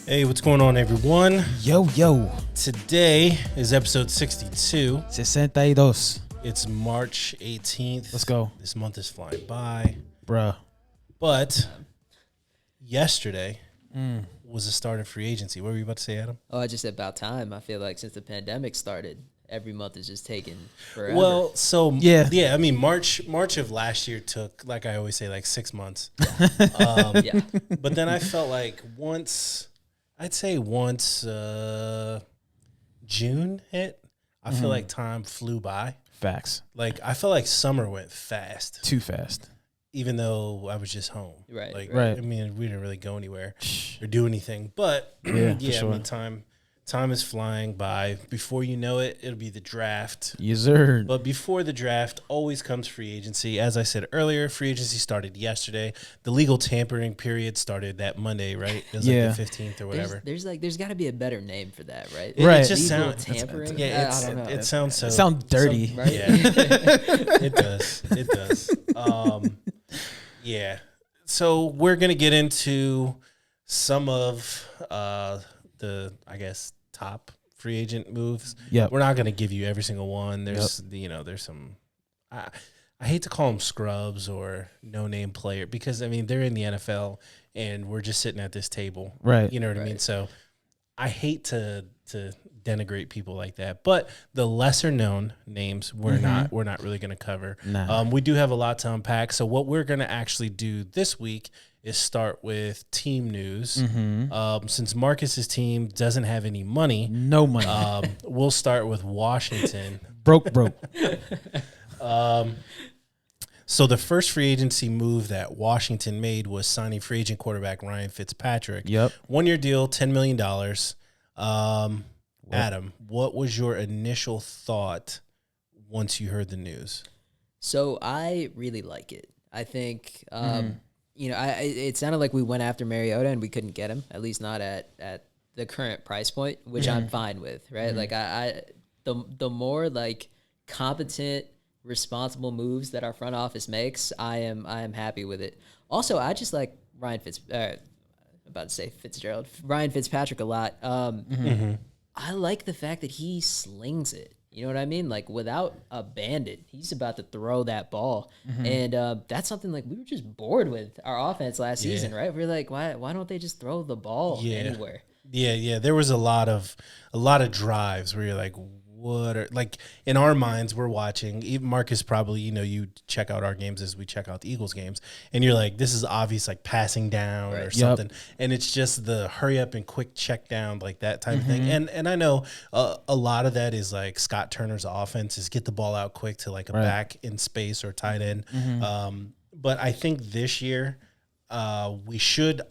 Hey, what's going on, everyone? Yo. Today is episode 62. 62. It's March 18th. Let's go. This month is flying by. Bruh. But yesterday was the start of free agency. What were you about to say, Adam? Oh, just about time. I feel like since the pandemic started, every month is just taking forever. Well, so Yeah. I mean, March of last year took, like I always say, like 6 months. yeah. But then I felt like once June hit, I feel like time flew by. Facts. Like, I felt like summer went fast, Too fast. even though I was just home. Right. Right. I mean, we didn't really go anywhere or do anything. But Yeah, for sure. I mean, time is flying by. Before you know it, it'll be the draft. Yes, sir. But before the draft always comes free agency. As I said earlier, free agency started yesterday. The legal tampering period started that Monday, right? It was Yeah. like the 15th or whatever. There's got to be a better name for that, right? Right. It just Legal sounds tampering. yeah. I don't know. It sounds so. It sounds dirty. Right? Yeah, it does. It does. Yeah. So we're gonna get into some of the, I guess, top free agent moves. Yep. We're not gonna give you every single one. There's there's some. I hate to call them scrubs or no name player because I mean they're in the NFL and we're just sitting at this table. Right. You know what I mean? So I hate to denigrate people like that, but the lesser known names we're not really going to cover. Nah. We do have a lot to unpack. So what we're going to actually do this week is start with team news. Since Marcus's team doesn't have any money, No money. we'll start with Washington. broke. So the first free agency move that Washington made was signing free agent quarterback Ryan Fitzpatrick. Yep. 1-year deal, $10 million. Adam, what was your initial thought once you heard the news? So I really like it. I think, it sounded like we went after Mariota and we couldn't get him, at least not at the current price point, which I'm fine with, right? Like the more like competent, responsible moves that our front office makes, I am happy with it. Also, I just like Ryan Fitzpatrick a lot. I like the fact that he slings it. You know what I mean? Like without a bandit, he's about to throw that ball, and that's something like we were just bored with our offense last season, right? We are like, why don't they just throw the ball anywhere? Yeah. There was a lot of drives where you're like, what are, like in our minds we're watching, even Marcus probably, you check out our games as we check out the Eagles games and you're like, this is obvious, like passing down or something. And it's just the hurry up and quick check down, like that type of thing. And I know a lot of that is like Scott Turner's offense is get the ball out quick to like a back in space or tight end. But I think this year we should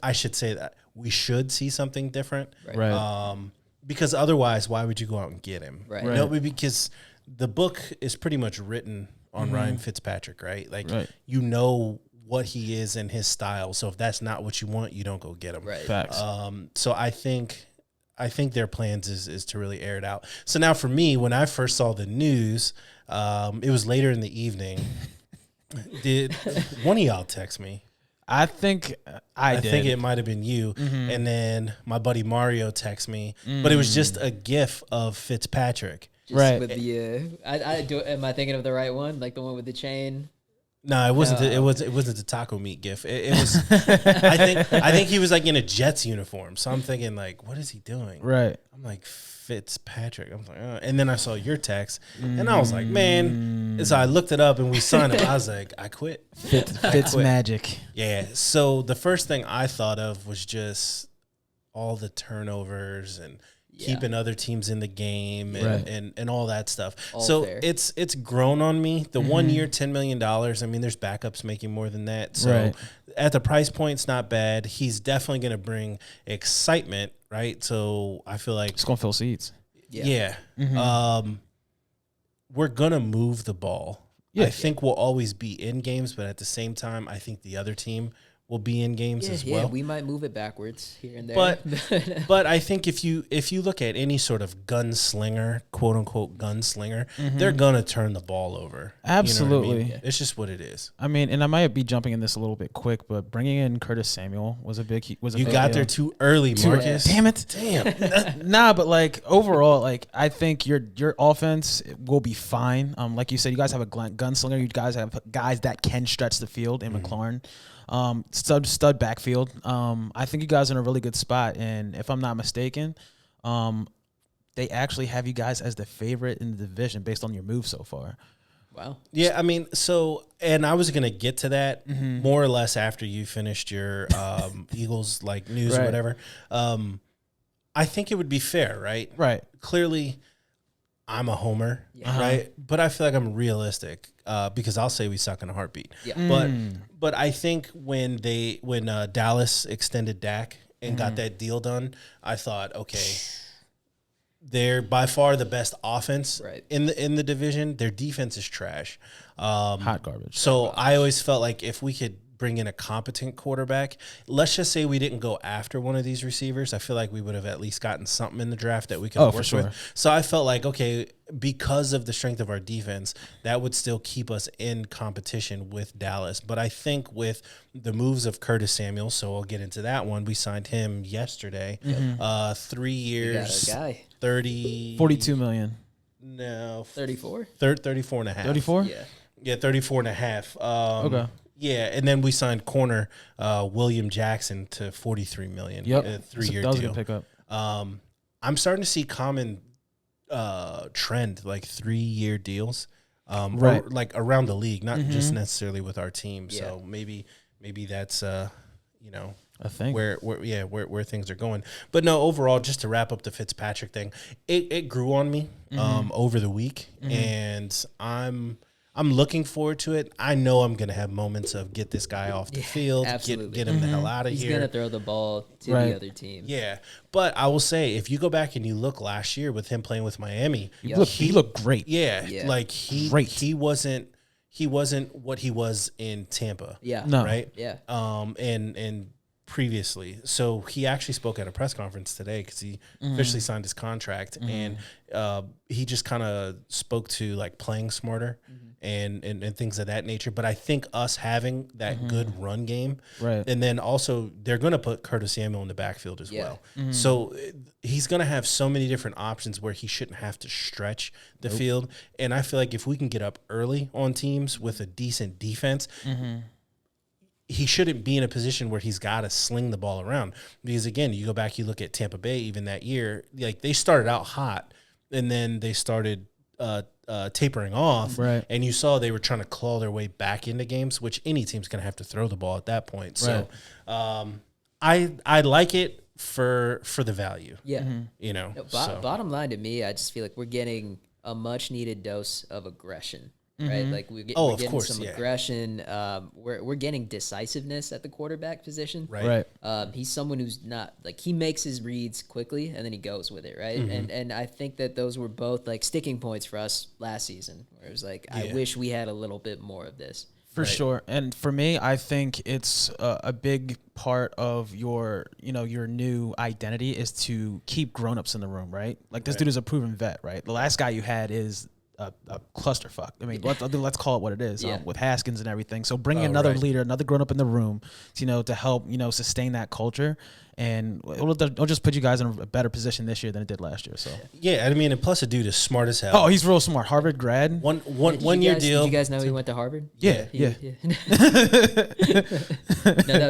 see something different. Right. Because otherwise, why would you go out and get him? Right. No, because the book is pretty much written on Ryan Fitzpatrick, right? Like, you know what he is and his style. So if that's not what you want, you don't go get him. Right. Facts. So I think their plans is to really air it out. So now for me, when I first saw the news, it was later in the evening. Did one of y'all text me? I think I did. I think it might have been you. And then my buddy Mario texted me, but it was just a GIF of Fitzpatrick. Just Right. with the, am I thinking of the right one? Like the one with the chain? No, it wasn't. It wasn't the taco meat GIF. It was. I think he was like in a Jets uniform. So I'm thinking like, what is he doing? Right. I'm like Fitzpatrick. I'm like, and then I saw your text, and I was like, man. So I looked it up, and we signed him. I was like, I quit. Fitz magic. Yeah. So the first thing I thought of was just all the turnovers and keeping other teams in the game and all that stuff. So fair. it's grown on me. The 1 year, $10 million. I mean, there's backups making more than that. So at the price point, it's not bad. He's definitely going to bring excitement, right? So I feel like It's going to fill seats. yeah. We're going to move the ball. Yeah. I think we'll always be in games, but at the same time, I think the other team be in games as well. Yeah, we might move it backwards here and there. But I think if you look at any sort of gunslinger, quote unquote gunslinger, they're gonna turn the ball over. Absolutely. You know what I mean? It's just what it is. I mean, and I might be jumping in this a little bit quick, but bringing in Curtis Samuel was a big. You got there too early, Marcus. Damn it. Damn. Nah, but like overall, like I think your offense will be fine. Like you said, you guys have a gunslinger. You guys have guys that can stretch the field in McLaurin. Stud backfield. I think you guys are in a really good spot, and if I'm not mistaken, they actually have you guys as the favorite in the division based on your move so far. Wow. Yeah, I mean, and I was gonna get to that more or less after you finished your Eagles like news or whatever. I think it would be fair, right? Right. Clearly, I'm a homer, right? But I feel like I'm realistic because I'll say we suck in a heartbeat. Yeah. But I think when Dallas extended Dak and got that deal done, I thought, okay, they're by far the best offense in the division. Their defense is trash, hot garbage. So I always felt like if we could bring in a competent quarterback, let's just say we didn't go after one of these receivers, I feel like we would have at least gotten something in the draft that we could work with. So I felt like, okay, because of the strength of our defense, that would still keep us in competition with Dallas. But I think with the moves of Curtis Samuel, so I'll get into that one. We signed him yesterday, 3 years, 42 million. No, 34? 34 and a half. 34? Yeah, 34 and a half. Okay. Yeah, and then we signed corner William Jackson to $43 million. Yep, a 3-year that was deal. a good pickup. I'm starting to see common trend like 3-year deals, right? Or, like around the league, not just necessarily with our team. Yeah. So maybe that's a thing where things are going. But no, overall, just to wrap up the Fitzpatrick thing, it grew on me over the week, and I'm looking forward to it. I know I'm going to have moments of get this guy off the field, get him the hell out of here. He's going to throw the ball to the other team. Yeah, but I will say, if you go back and you look last year with him playing with Miami, he looked great. Yeah, like he wasn't what he was in Tampa. Yeah, no, right. Yeah, and previously. So he actually spoke at a press conference today because he officially signed his contract, and he just kind of spoke to like playing smarter and things of that nature. But I think us having that good run game, and then also they're going to put Curtis Samuel in the backfield as well. So he's going to have so many different options where he shouldn't have to stretch the field. And I feel like if we can get up early on teams with a decent defense, he shouldn't be in a position where he's got to sling the ball around. Because, again, you go back, you look at Tampa Bay even that year, like they started out hot and then they started tapering off. Right. And you saw they were trying to claw their way back into games, which any team's going to have to throw the ball at that point. Right. So I like it for the value. Yeah. No, bottom line to me, I just feel like we're getting a much-needed dose of aggression. Right, like we're getting some aggression. We're getting decisiveness at the quarterback position. Right. He's someone who's not like he makes his reads quickly and then he goes with it. Right, and I think that those were both like sticking points for us last season. Where it was like I wish we had a little bit more of this. For sure, and for me, I think it's a big part of your new identity is to keep grown-ups in the room. Right, like this dude is a proven vet. Right, the last guy you had is a clusterfuck. I mean, let's call it what it is with Haskins and everything. So bringing another leader, another grown up in the room, to help sustain that culture, and it'll just put you guys in a better position this year than it did last year. So yeah, I mean, and plus the dude is smart as hell. Oh, he's real smart. Harvard grad. One year deal. Did you guys know he went to Harvard? Yeah. No,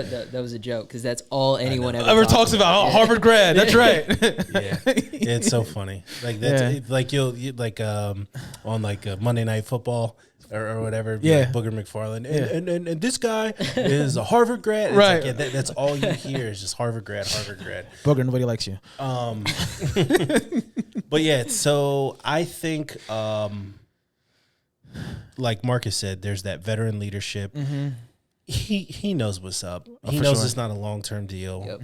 that was a joke because that's all anyone ever talks about. Oh, Harvard grad. That's right. Yeah, it's so funny. Like that's like you'll on like Monday Night Football or whatever. Like Booger McFarland and this guy is a Harvard grad. It's right. Like, that's all you hear is just Harvard grad. Booger, nobody likes you. But yeah, so I think like Marcus said, there's that veteran leadership. He knows what's up. He knows it's not a long-term deal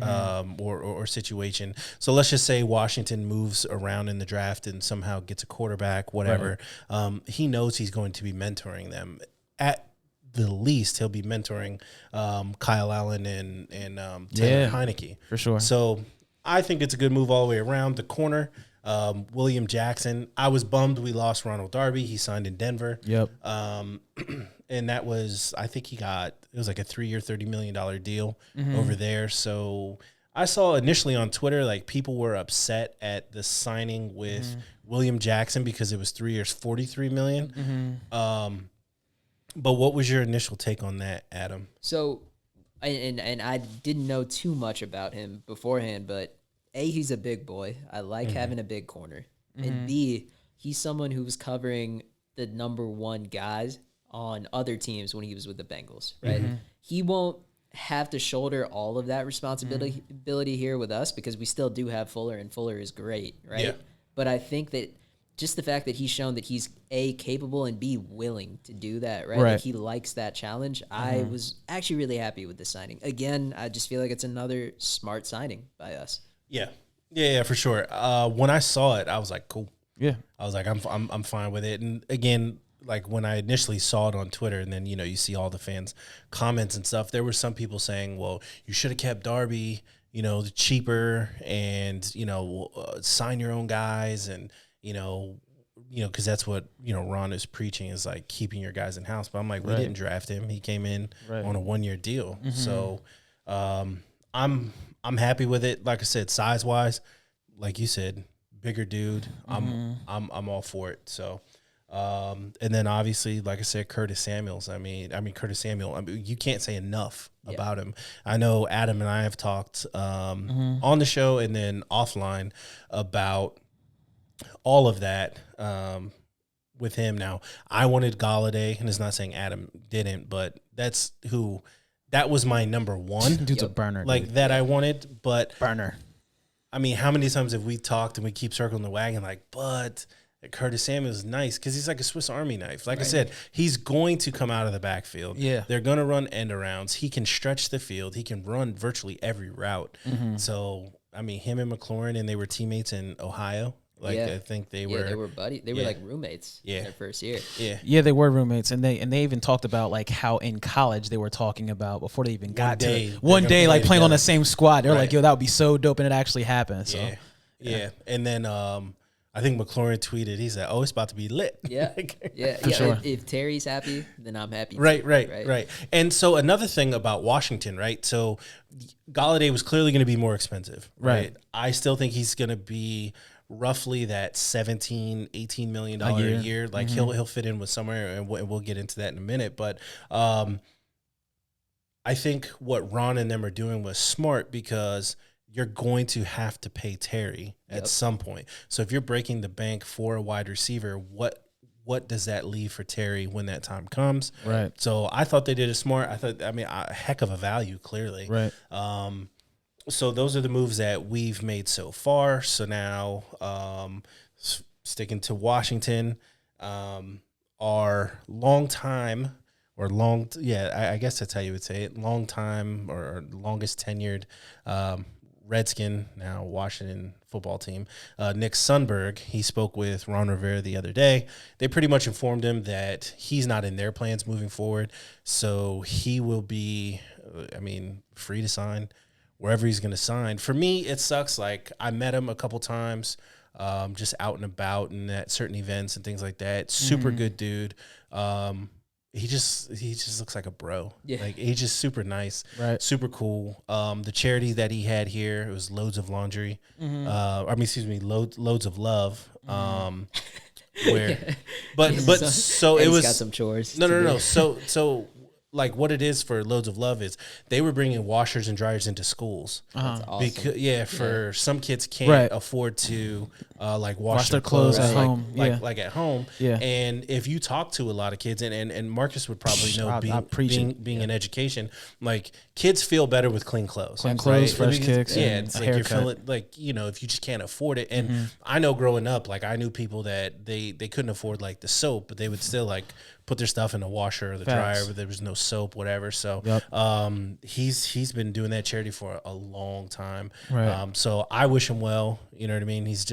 or situation. So let's just say Washington moves around in the draft and somehow gets a quarterback, whatever. Right. He knows he's going to be mentoring them. At the least, he'll be mentoring Kyle Allen and Taylor Heineke. For sure. So I think it's a good move all the way around. The corner, William Jackson. I was bummed we lost Ronald Darby. He signed in Denver. Yep. And that was, I think it was like a 3-year, $30 million deal over there. So I saw initially on Twitter, like people were upset at the signing with William Jackson because it was 3 years, $43 million. But what was your initial take on that, Adam? So, and I didn't know too much about him beforehand, but A, he's a big boy. I like having a big corner. And B, he's someone who was covering the number one guys on other teams when he was with the Bengals, right? He won't have to shoulder all of that responsibility here with us because we still do have Fuller, and Fuller is great, right? Yeah. But I think that just the fact that he's shown that he's A, capable, and B, willing to do that, right? Like he likes that challenge. I was actually really happy with this signing. Again, I just feel like it's another smart signing by us. Yeah, for sure. When I saw it, I was like, cool. Yeah. I was like, I'm fine with it. And again, like when I initially saw it on Twitter, and then you see all the fans' comments and stuff, there were some people saying, well, you should have kept Darby, cheaper, and sign your own guys, and because that's what Ron is preaching, is like keeping your guys in house. But I'm like, we didn't draft him; he came in on a 1-year deal. So I'm happy with it. Like I said, size wise, like you said, bigger dude. I'm all for it. So. And then obviously, like I said, Curtis Samuels. Curtis Samuel. You can't say enough about him. I know Adam and I have talked on the show and then offline about all of that with him. Now, I wanted Galladay, and it's not saying Adam didn't, but that was my number one. Dude's a burner, like dude. that I wanted, but Burner. I mean, how many times have we talked and we keep circling the wagon, like, but Curtis Samuel is nice because he's like a Swiss Army knife. Like I said, he's going to come out of the backfield. Yeah. They're going to run end arounds. He can stretch the field. He can run virtually every route. So, him and McLaurin, and they were teammates in Ohio. I think they were. They were buddies. They were like roommates in their first year. Yeah, they were roommates, and they even talked about like how in college they were talking about before they even got to one day like playing on the same squad. They're like, yo, that would be so dope, and it actually happened. So yeah. And then I think McLaurin tweeted, he said, "Oh, it's about to be lit." Yeah, sure. If Terry's happy, then I'm happy. Right. And so another thing about Washington, right? So Galladay was clearly going to be more expensive, right? I still think he's going to be roughly that $17-18 million a year. Like he'll fit in with somewhere, and we'll get into that in a minute. But I think what Ron and them are doing was smart because you're going to have to pay Terry at some point. So if you're breaking the bank for a wide receiver, what does that leave for Terry when that time comes? Right. So I thought they did it smart. A heck of a value, clearly. Right. So those are the moves that we've made so far. So now sticking to Washington, our I guess that's how you would say it, long time or longest tenured Redskin, now Washington football team, Nick Sundberg, he spoke with Ron Rivera the other day. They pretty much informed him that he's not in their plans moving forward, so he will be, free to sign wherever he's going to sign. For me, it sucks. Like, I met him a couple times just out and about and at certain events and things like that. Super good dude. He just looks like a bro. Yeah. Like, he's just super nice, right? Super cool. The charity that he had here, it was Loads of Laundry. Loads of Love. So it was got some chores. No. So like what it is for Loads of Love is they were bringing washers and dryers into schools. That's awesome. Because some kids can't afford to wash their clothes at home. Like at home. Yeah. And if you talk to a lot of kids, and Marcus would probably know, being in education, like, kids feel better with clean clothes. Fresh kicks. Yeah, it's like you're feeling like, if you just can't afford it. And I know growing up, like, I knew people that they couldn't afford like the soap, but they would still like put their stuff in the washer or the dryer, but there was no soap, whatever. So he's been doing that charity for a long time. Right. So I wish him well. You know what I mean? He's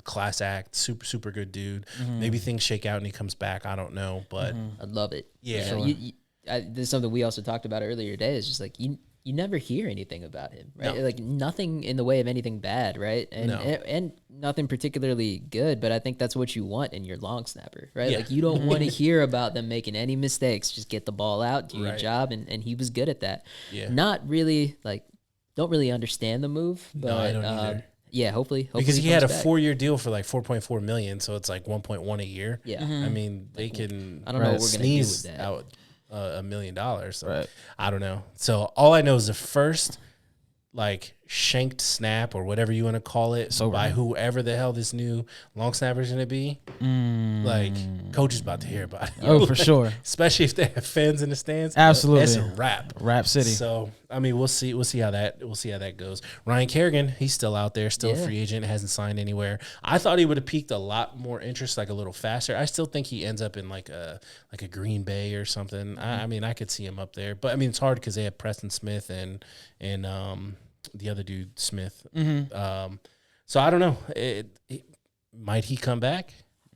class act, super good dude. Maybe things shake out and he comes back. I don't know, but I'd love it. Yeah. You this is something we also talked about earlier today. Is just like you never hear anything about him, right? No. Like nothing in the way of anything bad, right? And nothing particularly good. But I think that's what you want in your long snapper, right? Yeah. Like you don't want to hear about them making any mistakes. Just get the ball out, do your Right. job, and he was good at that. Yeah. Not really like don't really understand the move, but No, I don't either. yeah, hopefully Because he had a comes back. 4-year deal for like $4.4 million, so it's like 1.1 a year. Yeah. I mean, they can I don't know what we're gonna do with sneeze that. out $1 million. So Right. I don't know. So all I know is the first like shanked snap or whatever you want to call it by whoever the hell this new long snapper is going to be. Like coach is about to hear about it. Oh, for sure. Especially if they have fans in the stands. Absolutely. It's a wrap. Rap City. So I mean, we'll see how that goes. Ryan Kerrigan, he's still out there, still a free agent, hasn't signed anywhere. I thought he would have piqued a lot more interest, like a little faster. I still think he ends up in like a Green Bay or something. I mean, I could see him up there, but I mean, it's hard because they have Preston Smith and the other dude Smith. So I don't know. Might he come back?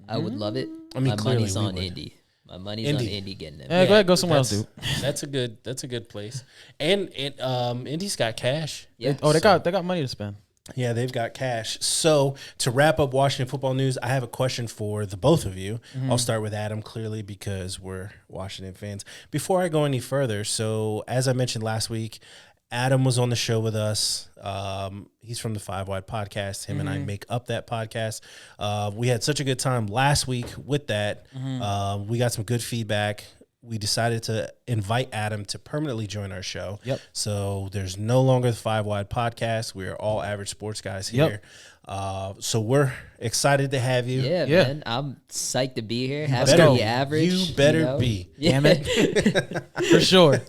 I would love it. I mean, my clearly money's we on would. Indy. My money's on Indy getting him. Yeah, go ahead, go somewhere else, dude. That's a good place. And Indy's got cash. Yeah. Oh, they got money to spend. Yeah, they've got cash. So to wrap up Washington football news, I have a question for the both of you. I'll start with Adam, clearly, because we're Washington fans. Before I go any further, so as I mentioned last week, Adam was on the show with us. He's from the 5 Wide podcast. Him and I make up that podcast. We had such a good time last week with that. We got some good feedback. We decided to invite Adam to permanently join our show. Yep. So there's no longer the 5 Wide podcast. We are all average sports guys here. So we're excited to have you. Yeah, Yeah. man. I'm psyched to be here. Happy better- to be average. you better know? be. Yeah. Damn it. For sure.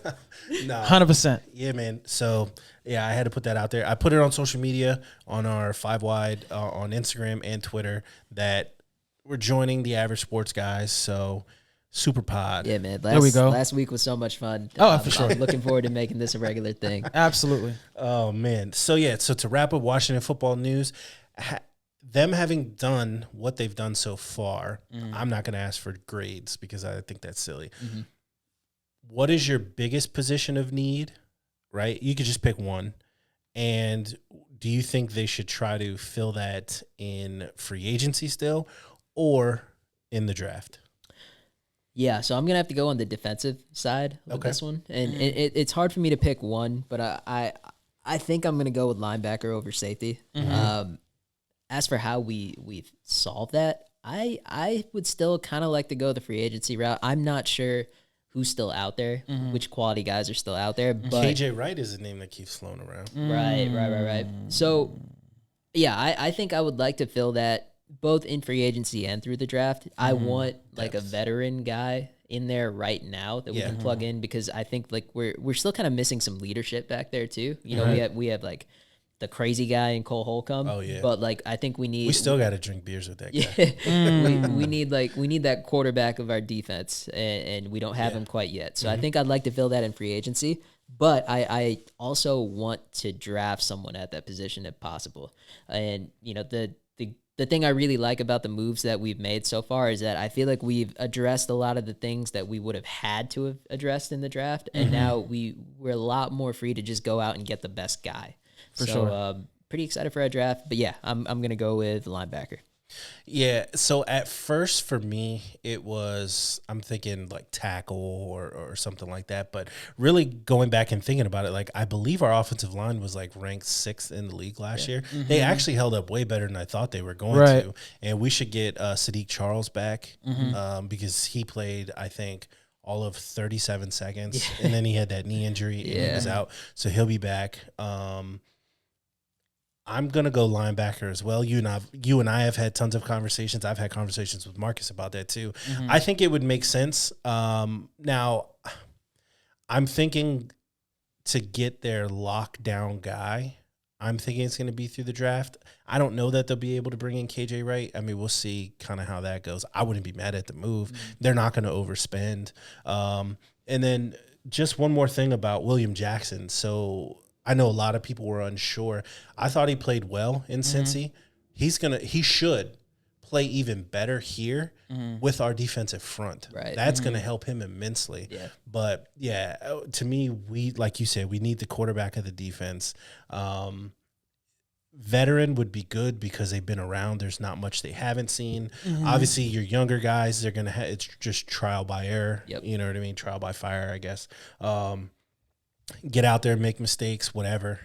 No. 100%. Yeah, man. So, yeah, I had to put that out there. I put it on social media, on our 5 Wide, on Instagram and Twitter, that we're joining the average sports guys. So, super pod. Yeah, man. There we go. Last week was so much fun. Oh, for sure. I'm looking forward to making this a regular thing. Absolutely. Oh, man. So, yeah, so to wrap up Washington football news, them having done what they've done so far, I'm not going to ask for grades because I think that's silly. What is your biggest position of need, right? You could just pick one. And do you think they should try to fill that in free agency still or in the draft? Yeah, so I'm going to have to go on the defensive side of this one. And it's hard for me to pick one, but I think I'm going to go with linebacker over safety. As for how we've solved that, I would still kind of like to go the free agency route. I'm not sure who's still out there, which quality guys are still out there. But KJ Wright is a name that keeps flown around. Right. So, yeah, I think I would like to fill that both in free agency and through the draft. I want like a veteran guy in there right now that we can plug in, because I think like we're still kind of missing some leadership back there too. You know, we have like the crazy guy in Cole Holcomb. Oh, yeah. But like I think we still got to drink beers with that guy. we need that quarterback of our defense, and we don't have him quite yet. So I think I'd like to fill that in free agency, but I also want to draft someone at that position if possible. And you know, the thing I really like about the moves that we've made so far is that I feel like we've addressed a lot of the things that we would have had to have addressed in the draft, and now we're a lot more free to just go out and get the best guy. For sure. Pretty excited for our draft, but yeah, I'm gonna go with linebacker. Yeah, so at first for me, it was, I'm thinking like tackle or something like that. But really going back and thinking about it, like I believe our offensive line was like ranked 6th in the league last year. They actually held up way better than I thought they were going to. And we should get Sadiq Charles back because he played, I think, all of 37 seconds. And then he had that knee injury and he was out. So he'll be back. I'm going to go linebacker as well. You and I have had tons of conversations. I've had conversations with Marcus about that too. I think it would make sense. Now, I'm thinking to get their lockdown guy, I'm thinking it's going to be through the draft. I don't know that they'll be able to bring in KJ Wright. I mean, we'll see kind of how that goes. I wouldn't be mad at the move. They're not going to overspend. And then just one more thing about William Jackson. So I know a lot of people were unsure. I thought he played well in Cincy. He should play even better here with our defensive front. Right. That's going to help him immensely. Yeah. But yeah, to me, we, like you said, we need the quarterback of the defense. Veteran would be good because they've been around. There's not much they haven't seen. Obviously, your younger guys, they're going to have, it's just trial by error. Yep. You know what I mean? Trial by fire, I guess. Get out there, make mistakes, whatever.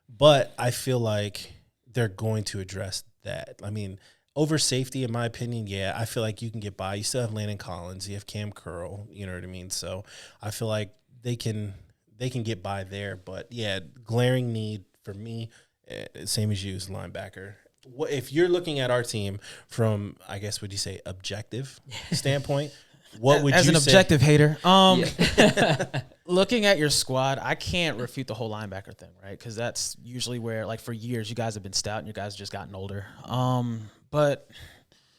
But I feel like they're going to address that. I mean, over safety, in my opinion, yeah, I feel like you can get by. You still have Landon Collins. You have Cam Curl. You know what I mean? So I feel like they can get by there. But, yeah, glaring need for me, same as you, is linebacker. If you're looking at our team from, I guess, would you say objective standpoint, what would you say? As an objective hater, looking at your squad, I can't refute the whole linebacker thing, right? Because that's usually where, like, for years, you guys have been stout and you guys have just gotten older. But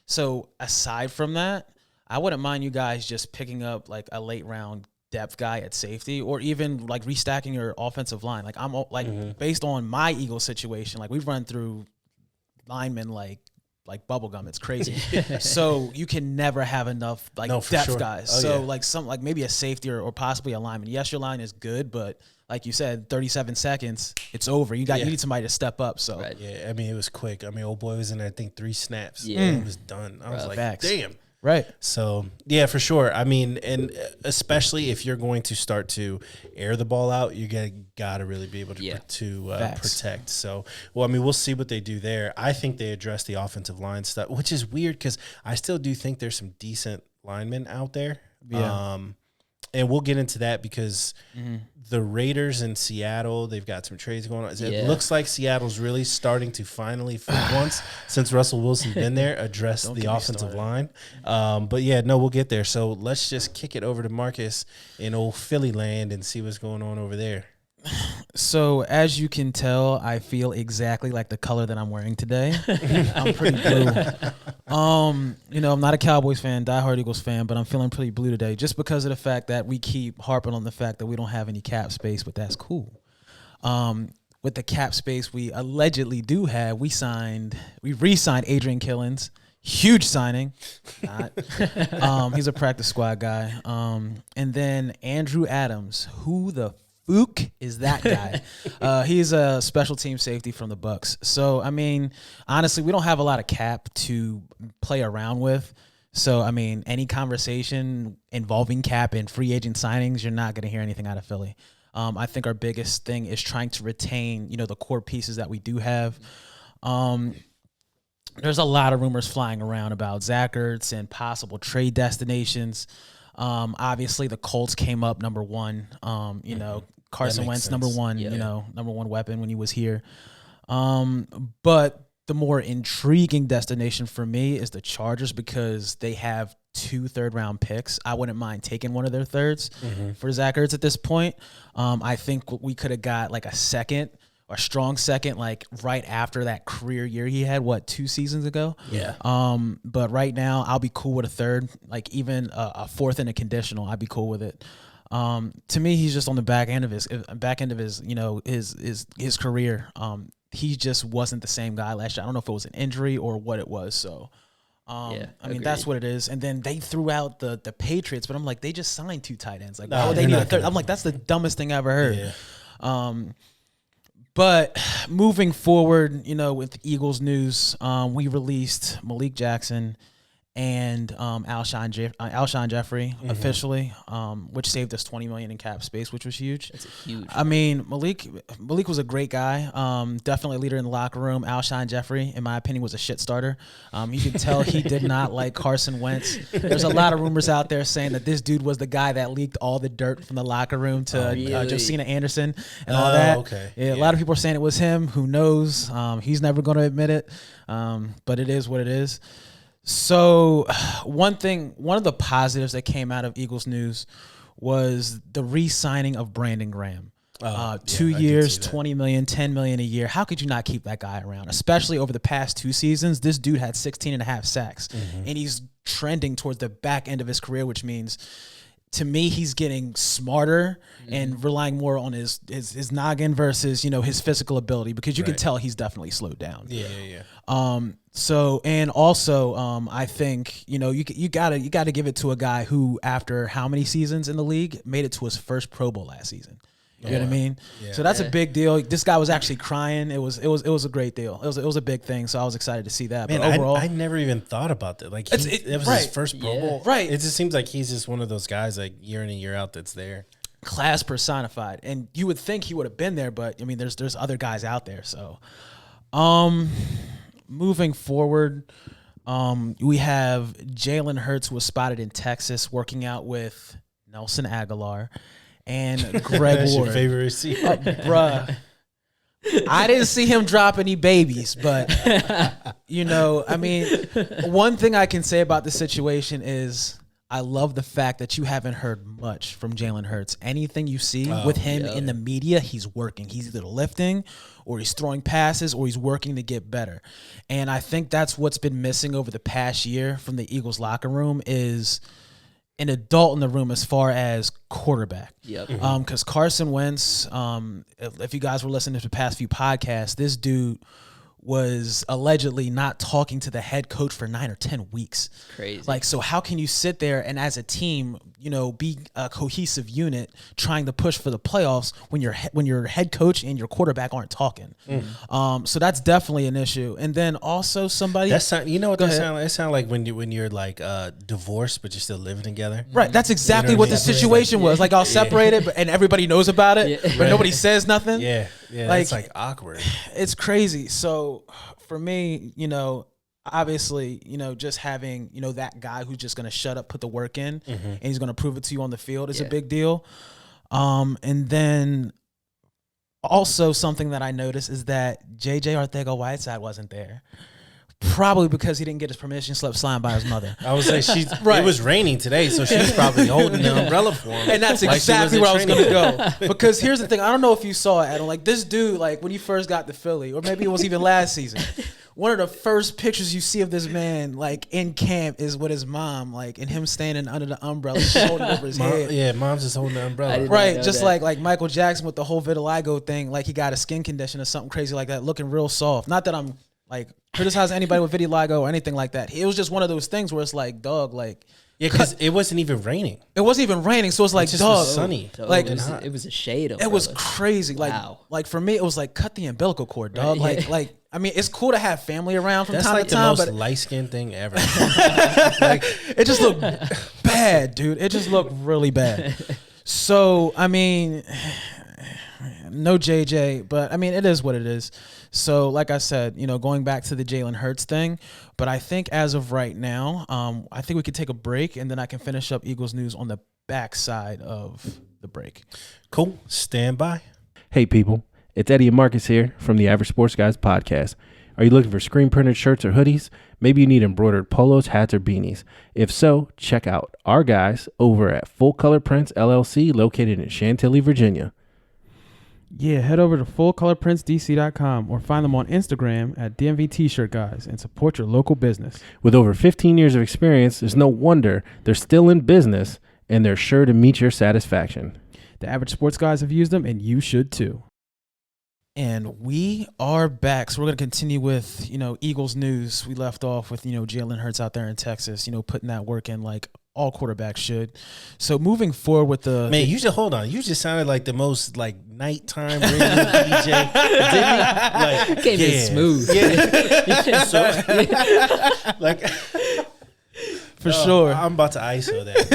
so aside from that, I wouldn't mind you guys just picking up like a late round depth guy at safety, or even like restacking your offensive line. Like I'm like based on my Eagles situation, like we've run through linemen like bubblegum. It's crazy. So you can never have enough like depth guys. Like like maybe a safety or possibly a lineman. Yes, your line is good, but like you said, 37 seconds, it's over. You need somebody to step up. So yeah, I mean, it was quick. I mean, old boy was in there, I think 3 snaps. Yeah, it was done. I was like, damn. Right. So, yeah, for sure. I mean, and especially if you're going to start to air the ball out, you got to really be able to protect. So, well, I mean, we'll see what they do there. I think they address the offensive line stuff, which is weird because I still do think there's some decent linemen out there. Yeah. And we'll get into that because the Raiders in Seattle, they've got some trades going on. It looks like Seattle's really starting to finally, for once, since Russell Wilson's been there, address the offensive line. But, yeah, no, we'll get there. So let's just kick it over to Marcus in old Philly land and see what's going on over there. So as you can tell, I feel exactly like the color that I'm wearing today. I'm pretty blue. I'm not a Cowboys fan, diehard Eagles fan, but I'm feeling pretty blue today just because of the fact that we keep harping on the fact that we don't have any cap space, but that's cool. With the cap space we allegedly do have, we re-signed Adrian Killins. Huge signing. He's a practice squad guy. And then Andrew Adams, who the Ook is that guy. He's a special team safety from the Bucks. So, I mean, honestly, we don't have a lot of cap to play around with. So, I mean, any conversation involving cap and free agent signings, you're not going to hear anything out of Philly. I think our biggest thing is trying to retain, the core pieces that we do have. There's a lot of rumors flying around about Zach Ertz and possible trade destinations. Obviously, the Colts came up number one. Carson Wentz, number one, number one weapon when he was here. But the more intriguing destination for me is the Chargers because they have 2 third-round picks. I wouldn't mind taking one of their thirds for Zach Ertz at this point. I think we could have got like a strong second, like right after that career year he had, 2 seasons ago? Yeah. But right now, I'll be cool with a third, like even a fourth and a conditional. I'd be cool with it. To me, he's just on the back end of his his career. He just wasn't the same guy last year. I don't know if it was an injury or what it was. So, I mean, that's what it is. And then they threw out the Patriots, but I'm like, they just signed 2 tight ends. Like, why would they need a third? I'm like, that's the dumbest thing I ever heard. Yeah. But moving forward, with Eagles news, we released Malik Jackson and Alshon Jeffrey officially, which saved us $20 million in cap space, which was huge. That's huge. I mean, Malik was a great guy, definitely a leader in the locker room. Alshon Jeffrey, in my opinion, was a shit starter. You could tell he did not like Carson Wentz. There's a lot of rumors out there saying that this dude was the guy that leaked all the dirt from the locker room to Josina Anderson and all that. Okay. Yeah, a lot of people are saying it was him. Who knows? He's never going to admit it, but it is what it is. So one of the positives that came out of Eagles news was the re-signing of Brandon Graham. 2 years, $20 million, $10 million a year. How could you not keep that guy around? Especially over the past 2 seasons, this dude had 16.5 sacks, and he's trending towards the back end of his career, which means to me, he's getting smarter and relying more on his noggin versus, his physical ability, because you can tell he's definitely slowed down. Yeah. So, and also, I think, you gotta give it to a guy who, after how many seasons in the league, made it to his first Pro Bowl last season. You know what I mean? Yeah. So that's a big deal. This guy was actually crying. It was a great deal. It was a big thing. So I was excited to see that. Man, but overall, I never even thought about that. Like it was his first Pro Bowl. Right. It just seems like he's just one of those guys, like, year in and year out, that's there. Class personified. And you would think he would have been there, but I mean, there's other guys out there. So, moving forward, we have Jalen Hurts was spotted in Texas working out with Nelson Aguilar and Greg That's Ward. your favorite receiver. Bruh. I didn't see him drop any babies, but, I mean, one thing I can say about the situation is I love the fact that you haven't heard much from Jalen Hurts. Anything you see with him in the media, he's working. He's either lifting or he's throwing passes or he's working to get better. And I think that's what's been missing over the past year from the Eagles locker room is an adult in the room as far as quarterback. Yep. Because Carson Wentz, if you guys were listening to the past few podcasts, this dude was allegedly not talking to the head coach for 9 or 10 weeks. Crazy. Like, so how can you sit there and as a team, be a cohesive unit trying to push for the playoffs when your head coach and your quarterback aren't talking? So that's definitely an issue. And then also somebody That sound like? It sounds like when you're like divorced but you're still living together. Right, that's exactly what the situation was. Like, I was separated, and everybody knows about it, but nobody says nothing. Yeah, it's like awkward. It's crazy. So for me, obviously, just having, that guy who's just going to shut up, put the work in, and he's going to prove it to you on the field is a big deal. And then also something that I noticed is that J.J. Arcega-Whiteside wasn't there. Probably because he didn't get his permission slip signed by his mother. I would say it was raining today, so she's probably holding the umbrella for him. And that's exactly where I was going to go. Because here's the thing. I don't know if you saw it, Adam. Like, this dude, like, when he first got to Philly, or maybe it was even last season, one of the first pictures you see of this man, like, in camp is with his mom, like, and him standing under the umbrella, holding over his head. Yeah, mom's just holding the umbrella. Right, just like Michael Jackson with the whole vitiligo thing, like he got a skin condition or something crazy like that, looking real soft. Not that I'm, like, criticize anybody with vitiligo or anything like that. It was just one of those things where it's like, dog, like, yeah, because it wasn't even raining. It wasn't even raining, so it's like, just dog, was sunny. Like, it was a shade of. It was crazy. Like, like for me, it was like cut the umbilical cord, dog. Right, like, I mean, it's cool to have family around from That's time like to time, the but most light skinned thing ever. like, it just looked bad, dude. It just looked really bad. So, I mean, no JJ, but I mean, it is what it is. So, like I said, going back to the Jalen Hurts thing, but I think as of right now, I think we could take a break and then I can finish up Eagles news on the backside of the break. Cool. Stand by. Hey, people. It's Eddie and Marcus here from the Average Sports Guys podcast. Are you looking for screen printed shirts or hoodies? Maybe you need embroidered polos, hats, or beanies. If so, check out our guys over at Full Color Prints LLC, located in Chantilly, Virginia. Yeah, head over to fullcolorprintsdc.com or find them on Instagram at DMV T-Shirt Guys and support your local business. With over 15 years of experience, there's no wonder they're still in business and they're sure to meet your satisfaction. The Average Sports Guys have used them and you should too. And we are back. So we're going to continue with, Eagles news. We left off with, Jalen Hurts out there in Texas, putting that work in like all quarterbacks should. So moving forward with the... Man, you just, hold on. You just sounded like the most, like, nighttime radio DJ. Didn't you? Like, came in smooth. Yeah. So, like... For sure. I'm about to ISO that.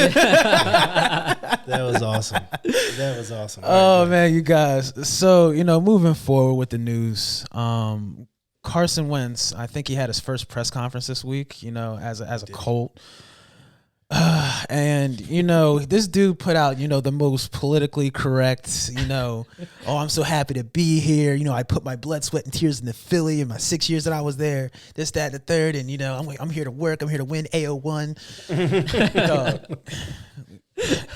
That was awesome. That was awesome. Oh, man, you guys. So, moving forward with the news, Carson Wentz, I think he had his first press conference this week, as a Colt. And, this dude put out, the most politically correct, oh, I'm so happy to be here. I put my blood, sweat, and tears into Philly in my 6 years that I was there, this, that, and the third. And, I'm here to work. I'm here to win AO1.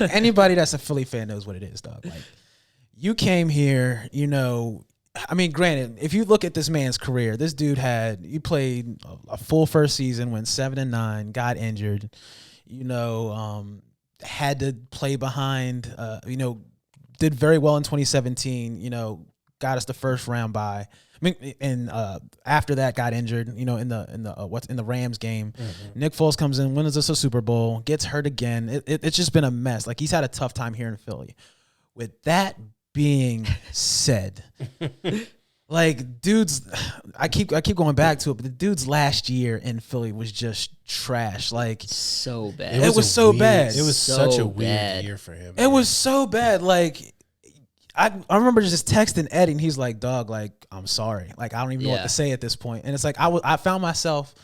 Anybody that's a Philly fan knows what it is, dog. Like, you came here, I mean, granted, if you look at this man's career, this dude he played a full first season, went 7-9, got injured. had to play behind, did very well in 2017, got us the first round bye. I mean, and after that got injured, in the Rams game. Mm-hmm. Nick Foles comes in, wins us a Super Bowl, gets hurt again. It's just been a mess. Like, he's had a tough time here in Philly. With that being said, like, dudes, I keep going back to it, but the dude's last year in Philly was just trash. Like, so bad. It was so bad. It was so such a bad. weird year for him. It was so bad. Like, I remember just texting Eddie, and he's like, "Dog, like, I'm sorry. Like, I don't even know what to say at this point." And it's like I found myself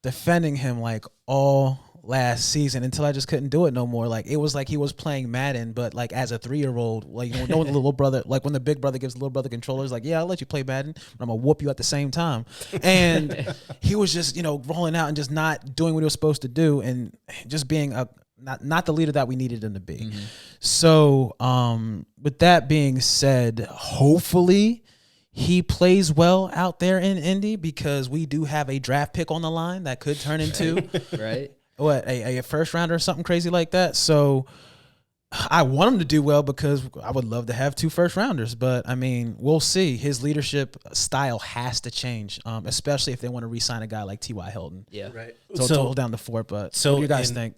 defending him like all last season until I just couldn't do it no more. Like, it was like he was playing Madden, but like as a 3-year-old, like, when the little brother, like when the big brother gives the little brother controllers, like, yeah, I'll let you play Madden, but I'm gonna whoop you at the same time. And he was just, rolling out and just not doing what he was supposed to do, and just being not the leader that we needed him to be. Mm-hmm. So, with that being said, hopefully he plays well out there in Indy, because we do have a draft pick on the line that could turn into right. A first rounder or something crazy like that. So I want him to do well, because I would love to have 2 first rounders, but I mean, we'll see. His leadership style has to change, especially if they want to re-sign a guy like T.Y. Hilton. Yeah. Right. So hold down the fort, but what do you guys think?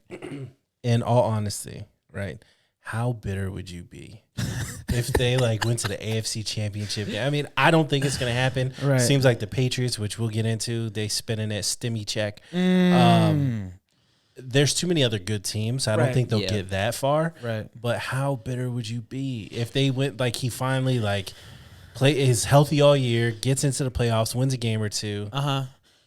In all honesty, right? How bitter would you be if they went to the AFC Championship? I mean, I don't think it's going to happen. Right. Seems like the Patriots, which we'll get into, they spending that stimmy check. There's too many other good teams. I don't think they'll get that far. Right. But how bitter would you be if they went he finally is healthy all year, gets into the playoffs, wins a game or two?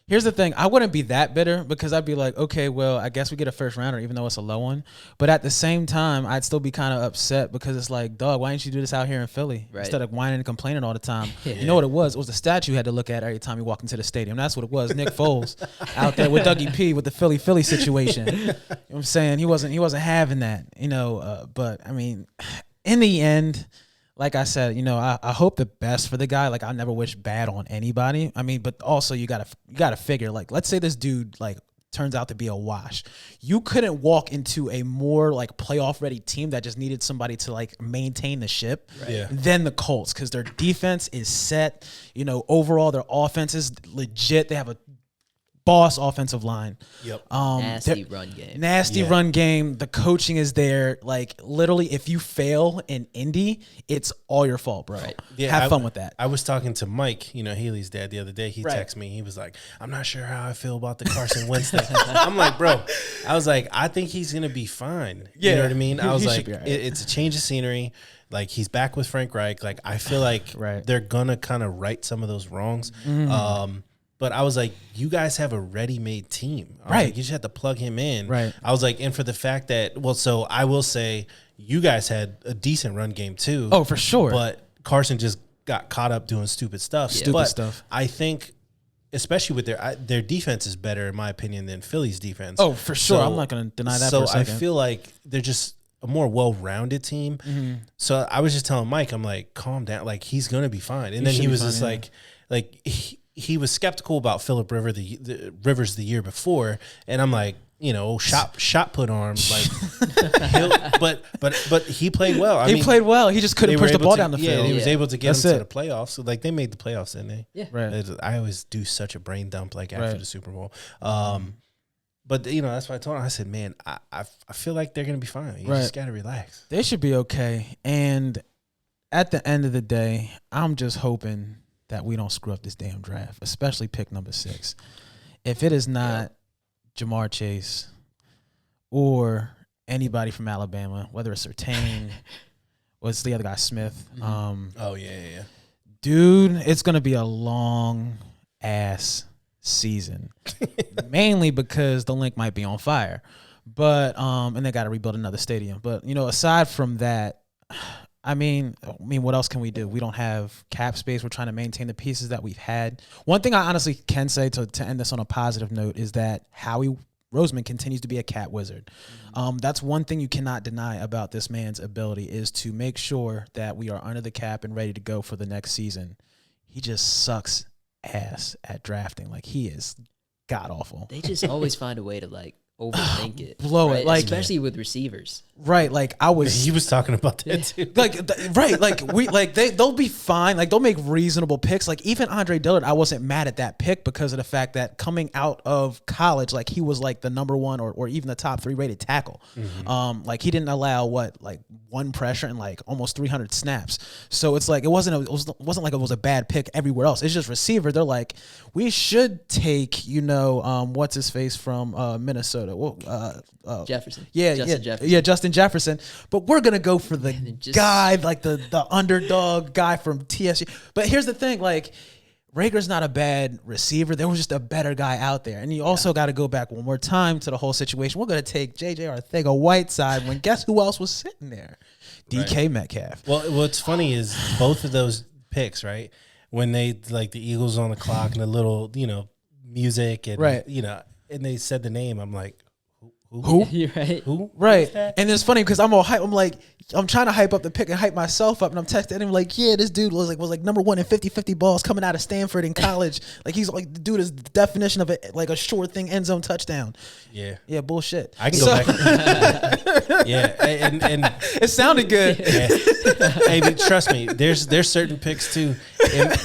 Here's the thing. I wouldn't be that bitter, because I'd be like, okay, well, I guess we get a first rounder, even though it's a low one. But at the same time, I'd still be kind of upset, because it's like, dog, why didn't you do this out here in Philly instead of whining and complaining all the time? Yeah. You know what it was? It was the statue you had to look at every time you walked into the stadium. That's what it was. Nick Foles out there with Dougie P with the Philly situation. You know what I'm saying? He wasn't having that, but I mean, in the end, like I said, I hope the best for the guy. Like, I never wish bad on anybody. I mean, but also you gotta figure, like, let's say this dude turns out to be a wash. You couldn't walk into a more playoff ready team that just needed somebody to maintain the ship than the Colts, because their defense is set. Overall their offense is legit. They have a boss offensive line. Yep. Nasty run game. Nasty run game. The coaching is there. Like, literally, if you fail in Indy, it's all your fault, bro. Right. Yeah, have fun with that. I was talking to Mike, Haley's dad, the other day. He texted me. He was like, I'm not sure how I feel about the Carson Wentz thing. I'm like, bro, I think he's going to be fine. Yeah. You know what I mean? I was like, right. It's a change of scenery. Like, he's back with Frank Reich. Like, I feel like they're going to kind of right some of those wrongs. Mm-hmm. But I was like, you guys have a ready-made team. Right. You just have to plug him in. Right. I was like, and for the fact that, so I will say you guys had a decent run game too. Oh, for sure. But Carson just got caught up doing stupid stuff. Yeah. Stupid stuff. I think, especially with their defense is better, in my opinion, than Philly's defense. Oh, for sure. I'm not going to deny that for a second. So I feel like they're just a more well-rounded team. Mm-hmm. So I was just telling Mike, I'm like, calm down. Like, he's going to be fine. And then he was just he was skeptical about Phillip Rivers the year before, and I'm like, shot put arms, but he played well. He played well. He just couldn't push the ball down the field. Yeah, he was able to get him to the playoffs. So they made the playoffs, didn't they? Yeah, right. I always do such a brain dump after the Super Bowl. But that's why I told him. I said, man, I feel like they're gonna be fine. You just gotta relax. They should be okay. And at the end of the day, I'm just hoping that we don't screw up this damn draft, especially pick number 6. If it is not Jamar Chase or anybody from Alabama, whether it's Surtain, what's the other guy, Smith? Mm-hmm. Dude, it's going to be a long-ass season, mainly because the link might be on fire. But and they got to rebuild another stadium. But, aside from that, I mean, what else can we do? We don't have cap space. We're trying to maintain the pieces that we've had. One thing I honestly can say to end this on a positive note is that Howie Roseman continues to be a cat wizard. Mm-hmm. That's one thing you cannot deny about this man's ability, is to make sure that we are under the cap and ready to go for the next season. He just sucks ass at drafting. Like, he is god awful. They just always find a way to overthink it. Blow it, right? like- especially with receivers. Right, like I was He was talking about that too. right, like they'll be fine, like they'll make reasonable picks. Like even Andre Dillard, I wasn't mad at that pick because of the fact that coming out of college, like he was like the number one or even the top 3 rated tackle. Like he didn't allow like one pressure and like almost 300 snaps. So it's like it wasn't like it was a bad pick everywhere else. It's just receiver. They're like, we should take what's his face from Minnesota. Well, Jefferson. Justin Jefferson. Justin Jefferson. But we're gonna go for the Just- guy, like the underdog guy from TSU. But here's the thing, like Rager's not a bad receiver. There was just a better guy out there. And you also got to go back one more time to the whole situation. We're gonna take JJ Arcega-Whiteside when guess who else was sitting there? DK Metcalf. Well, what's funny is both of those picks, right? When they like the Eagles on the clock and the little, music and Right. and they said the name, I'm like, Who? You're right. Who? Right. Who's that? And it's funny because I'm all hype. I'm like, I'm trying to hype up the pick and hype myself up. And I'm texting him like, yeah, this dude was like number 1 in 50-50 balls coming out of Stanford in college. Like he's like, the dude is the definition of it, like a sure thing end zone touchdown. Yeah. Yeah, bullshit. I can go back. Yeah. And It sounded good. yeah. Hey, but trust me, there's certain picks too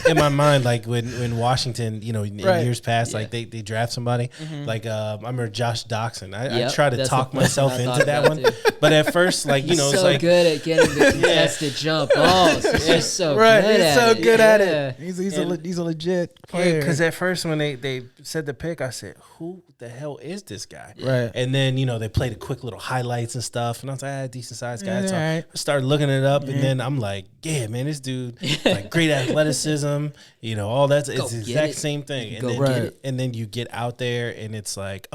in my mind, like when Washington, in Right. years past, Yeah. like they draft somebody. Like I remember Josh Doxson. I Yep, try to that's talk the person myself I thought into that about one. too. But at first, like, He's it's so like good at getting the contested jump balls. He's just so Right. good He's at so it. good at Yeah. it. He's a legit player. because at first when they said the pick, I said, who the hell is this guy? Right. And then, they played a quick little highlights and stuff. And I was like, decent sized guy. Yeah, So alright. I started looking it up. And then I'm like, yeah, man, this dude, like great athleticism, all that's it's Go the get exact it. same thing. And Go then, get it. and then you get out there and it's like,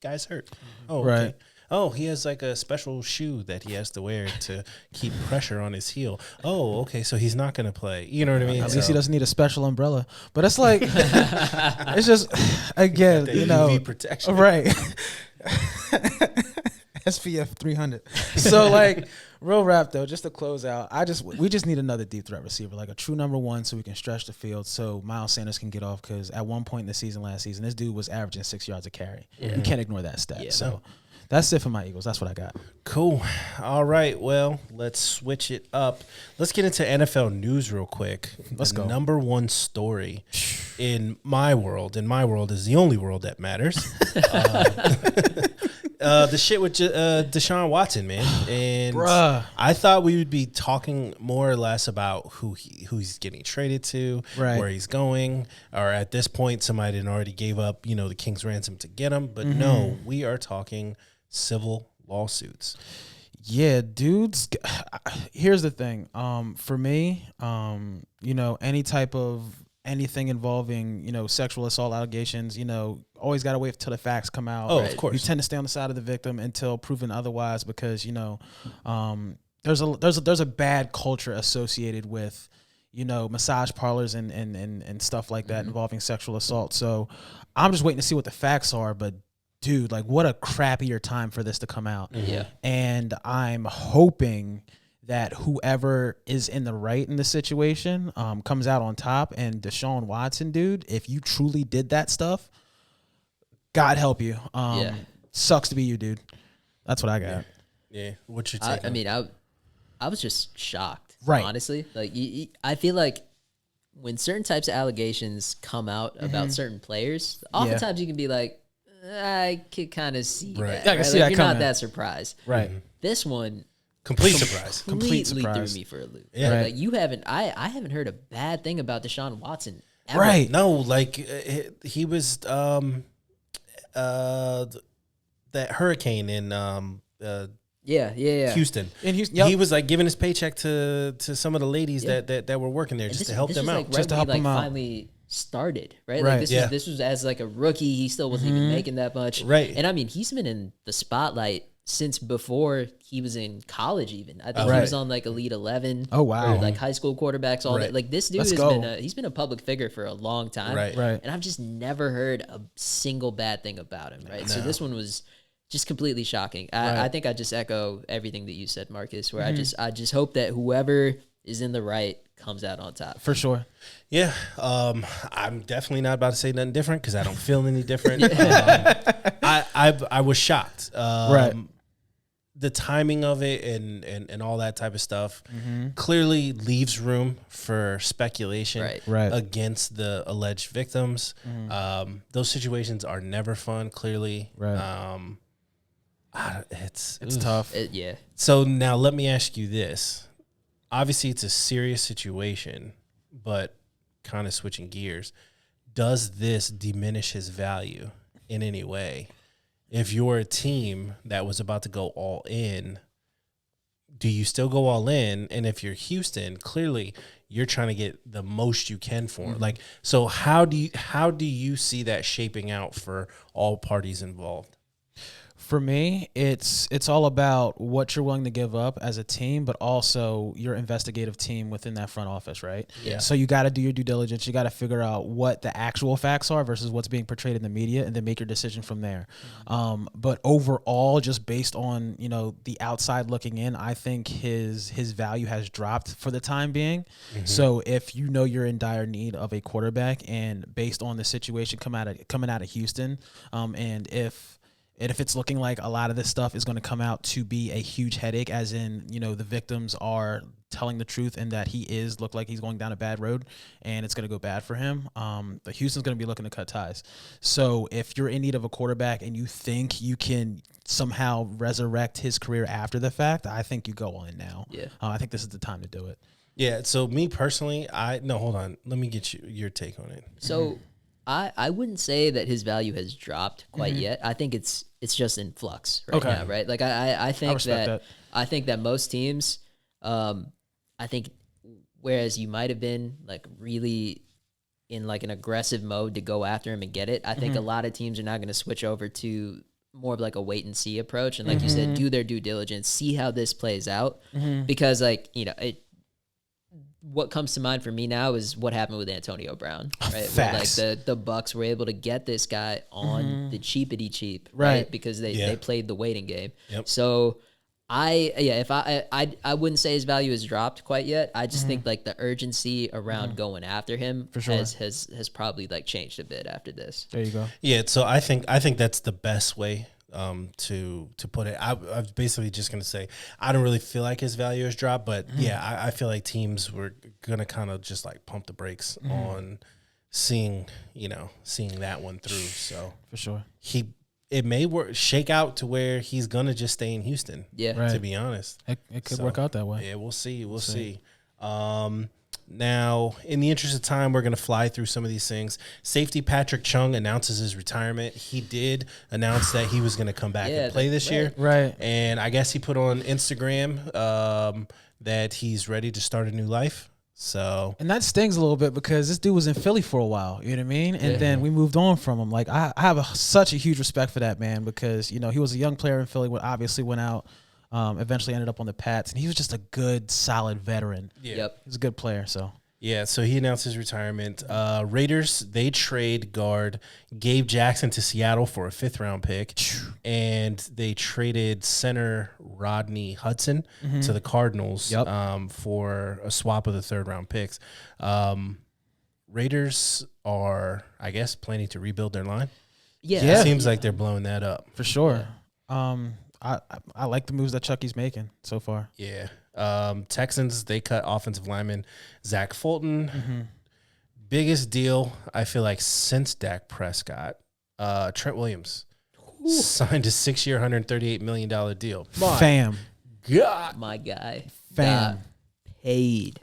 guy's hurt. Oh, Right. okay. Oh, he has like a special shoe that he has to wear to keep pressure on his heel. Oh, okay. So he's not going to play. You know what I mean? At least he So- doesn't need a special umbrella. But it's like, it's just, again, the UV protection. Right. SPF 300. So like real rap though, just to close out, we just need another deep threat receiver, like a true number 1, so we can stretch the field, so Miles Sanders can get off. Because at one point in the season last season, this dude was averaging 6 yards a carry. You can't ignore that stat. Yeah. So that's it for my Eagles. That's what I got. Cool. All right. Well, let's switch it up. Let's get into NFL news real quick. Let's go. Number 1 story in my world is the only world that matters. The shit with Desean Watson, man. And Bruh. I thought we would be talking more or less about who he's getting traded to, Right. where he's going, or at this point somebody had already gave up, the king's ransom to get him. But no, we are talking civil lawsuits. Yeah, dudes. Here's the thing. For me, any type of anything involving, sexual assault allegations, always got to wait till the facts come out. Oh, of course. You tend to stay on the side of the victim until proven otherwise, because there's a bad culture associated with massage parlors and stuff like that involving sexual assault. So I'm just waiting to see what the facts are. But dude, like, what a crappier time for this to come out. Yeah. And I'm hoping that whoever is in the right in the situation comes out on top. And Desean Watson, dude, if you truly did that stuff, God help you. Yeah. Sucks to be you, dude. That's what I got. Yeah. What's your take? I mean, I was just shocked, Right. honestly. Like, I feel like when certain types of allegations come out about certain players, oftentimes you can be like, I could kind of see Right. that. Yeah, I can right? see Like, that you're coming. not that surprised. Right. This one Complete surprise. Complete completely surprise. threw me for a loop. Yeah. Like, Right. you haven't, I haven't heard a bad thing about Desean Watson ever. Right. No, like he was that hurricane in Yeah. Houston. In Houston, yep. He was like giving his paycheck to some of the ladies Yeah. that were working there And just this- to help this them was, out. like, right Just to when help he, them out. finally started, right? Right. Like, this Yeah. was as like a rookie. He still wasn't even making that much. Right. And I mean, he's been in the spotlight since before he was in college even. I think he Right. was on like Elite 11. Oh, wow. or, like high school quarterbacks, all Right. that. Like, this dude Let's has go. he's been a public figure for a long time. Right. Right. And I've just never heard a single bad thing about him, right? So this one was just completely shocking. I think I just echo everything that you said, Marcus, where I just hope that whoever is in the right comes out on top. For sure. Yeah, I'm definitely not about to say nothing different because I don't feel any different. I was shocked. Right. The timing of it and all that type of stuff clearly leaves room for speculation Right. against the alleged victims. Those situations are never fun, clearly. Right. It's tough. Yeah. So now let me ask you this. Obviously, it's a serious situation, but kind of switching gears. Does this diminish his value in any way? If you're a team that was about to go all in, do you still go all in? And if you're Houston, clearly you're trying to get the most you can for him. Like, so how do you see that shaping out for all parties involved? For me, it's all about what you're willing to give up as a team, but also your investigative team within that front office, right? Yeah. So you got to do your due diligence. You got to figure out what the actual facts are versus what's being portrayed in the media, and then make your decision from there. But overall, just based on the outside looking in, I think his value has dropped for the time being. So if you're in dire need of a quarterback, and based on the situation coming out of Houston, and if it's looking like a lot of this stuff is going to come out to be a huge headache, as in, the victims are telling the truth and that look like he's going down a bad road and it's going to go bad for him, the Houston's going to be looking to cut ties. So if you're in need of a quarterback and you think you can somehow resurrect his career after the fact, I think you go on now. Yeah. I think this is the time to do it. Yeah. So me personally, hold on. Let me get your take on it. So I wouldn't say that his value has dropped quite yet. I think it's just in flux right now, right? Like I think I think that most teams, I think whereas you might have been like really in like an aggressive mode to go after him and get it, I think a lot of teams are now going to switch over to more of like a wait and see approach, and like you said, do their due diligence, see how this plays out, because like what comes to mind for me now is what happened with Antonio Brown, right? Where, like the Bucks were able to get this guy on the cheapity cheap, right? Because they played the waiting game. Yep. So I wouldn't say his value has dropped quite yet. I just think like the urgency around going after him has probably like changed a bit after this. There you go. Yeah. So I think that's the best way to put it. I was basically just going to say, I don't really feel like his value has dropped, but I feel like teams were going to kind of just like pump the brakes on seeing that one through. So For sure. it may shake out to where he's going to just stay in Houston. Yeah. To be honest. It could work out that way. Yeah, we'll see. We'll see. Now, in the interest of time, we're going to fly through some of these things. Safety Patrick Chung announces his retirement. He did announce that he was going to come back and play this year. Right. And I guess he put on Instagram that he's ready to start a new life. So, and that stings a little bit because this dude was in Philly for a while, you know what I mean? And then we moved on from him. Like, I have such a huge respect for that man because, he was a young player in Philly, obviously went out. Eventually ended up on the Pats, and he was just a good, solid veteran. yeah. Yep. He's a good player, so. Yeah, so he announced his retirement. Raiders, they trade guard Gabe Jackson to Seattle for a 5th-round pick, and they traded center Rodney Hudson to the Cardinals for a swap of the 3rd-round picks. Raiders are, I guess, planning to rebuild their line. Yeah. It seems like they're blowing that up. For sure. I like the moves that Chucky's making so far. Yeah. Texans, they cut offensive lineman Zach Fulton. Biggest deal, I feel like, since Dak Prescott. Trent Williams signed a 6-year, $138 million deal. Fam. God. My guy. Fam. Paid.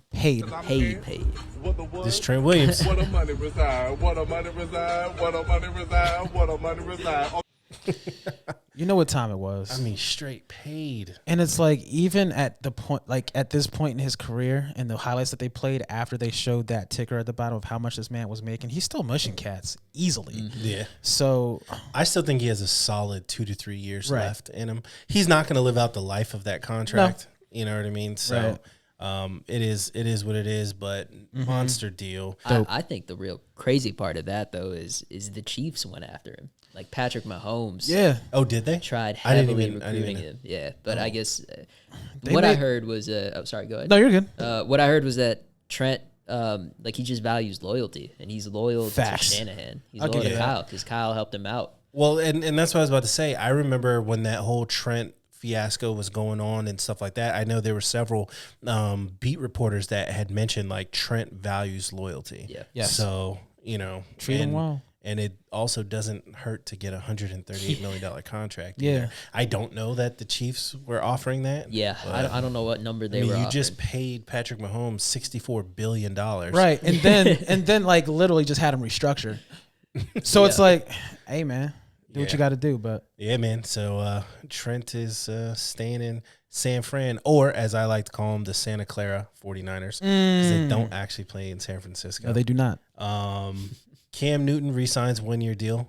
This Trent Williams. What a money reside. What a money reside. What a money reside. What a money reside. You know what time it was. I mean, straight paid. And it's like, even at the point, like at this point in his career and the highlights that they played after they showed that ticker at the bottom of how much this man was making, he's still mushing cats easily. Yeah. So I still think he has a solid 2 to 3 years left in him. He's not going to live out the life of that contract. No. You know what I mean? So it is what it is, but monster deal. I think the real crazy part of that, though, is the Chiefs went after him. Like Patrick Mahomes. yeah. Oh, did they? Tried heavily recruiting him. Yeah. But I guess I heard was sorry, go ahead. No, you're good. What I heard was that Trent, like he just values loyalty, and he's loyal to Shanahan. He's loyal to Kyle because Kyle helped him out Well, and that's what I was about to say. I remember when that whole Trent fiasco was going on and stuff like that. I know there were several beat reporters that had mentioned like Trent values loyalty. Yeah. Yes. So, you know, Treat him well. And it also doesn't hurt to get a $138 million contract. Yeah. either. I don't know that the Chiefs were offering that. Yeah, I don't know what number they were you offering. just paid Patrick Mahomes $64 billion. Right. And then like literally just had him restructure. So it's like, hey man, do what you got to do. But Yeah, man. So Trent is staying in San Fran, or as I like to call them, the Santa Clara 49ers, because they don't actually play in San Francisco. no, they do not. Cam Newton re-signs 1-year deal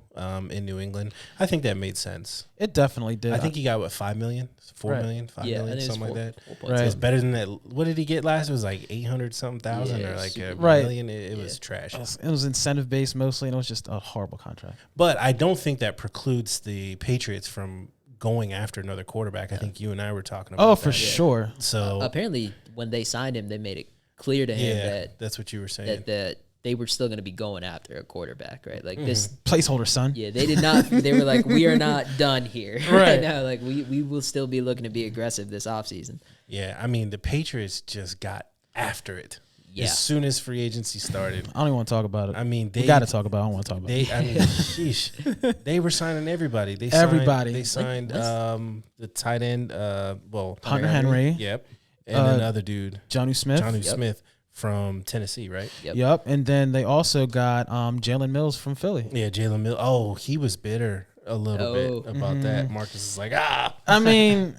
in New England. I think that made sense. It definitely did. I think he got, what, $5 million? $4 Right. million? $5 Yeah, I million, think it was something like that. 4.2. Right. So it's better than that. What did he get last? It was like 800-something thousand Yeah, or like a Right. million. It was trash. it was incentive based mostly, and it was just a horrible contract. But I don't think that precludes the Patriots from going after another quarterback. I think you and I were talking about Oh, that. for sure. So, Apparently, when they signed him, they made it clear to him yeah, that's what you were saying. that they were still going to be going after a quarterback, right? Like this. Placeholder, son. Yeah, they did not. They were like, we are not done here. Right. now. Like we will still be looking to be aggressive this offseason. Yeah, I mean, the Patriots just got after it Yeah. as soon as free agency started. I don't even want to talk about it. I mean, we got to talk about it. I don't want to talk about it. I mean, sheesh. They were signing everybody. Everybody. They signed the tight end, Hunter Henry. Yep. And another dude, Jonnu Smith. Jonnu Smith from Tennessee, right? Yep. And then they also got Jalen Mills from Philly. Yeah, Jalen Mills. Oh, he was bitter a little bit about that. Marcus is like, I mean,